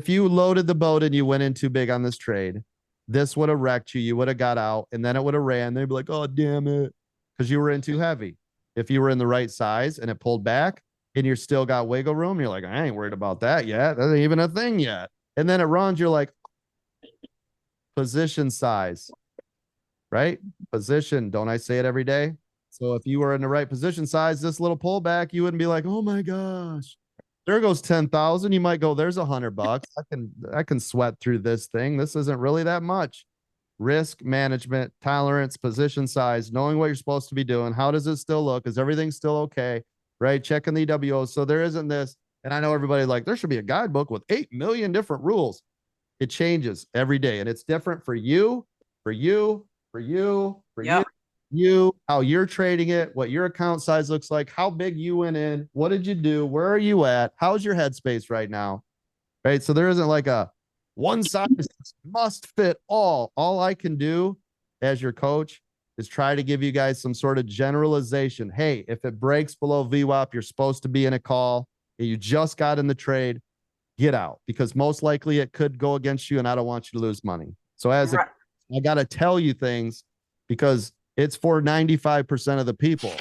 if you loaded the boat and you went in too big on this trade, this would have wrecked you. You would have got out, and then it would have ran. They'd be like, oh, damn it. Because you were in too heavy. If you were in the right size and it pulled back and you're still got wiggle room, you're like, I ain't worried about that yet. That ain't even a thing yet. And then it runs, you're like, position size, right? Position. Don't I say it every day? So if you were in the right position size, this little pullback, you wouldn't be like, oh my gosh, there goes 10,000. You might go, there's $100. I can sweat through this thing. This isn't really that much. Risk management, tolerance, position size, knowing what you're supposed to be doing. How does it still look? Is everything still okay? Right? Checking the EWOs. So there isn't this. And I know everybody like, there should be a guidebook with 8 million different rules. It changes every day. And it's different for you, for you, for you, for you, how you're trading it, what your account size looks like, how big you went in, what did you do, where are you at, how's your headspace right now, right? So there isn't like a one size must fit all. All I can do as your coach is try to give you guys some sort of generalization. Hey, if it breaks below VWAP, you're supposed to be in a call. You just got in the trade, get out, because most likely it could go against you, and I don't want you to lose money. So I got to tell you things because it's for 95% of the people.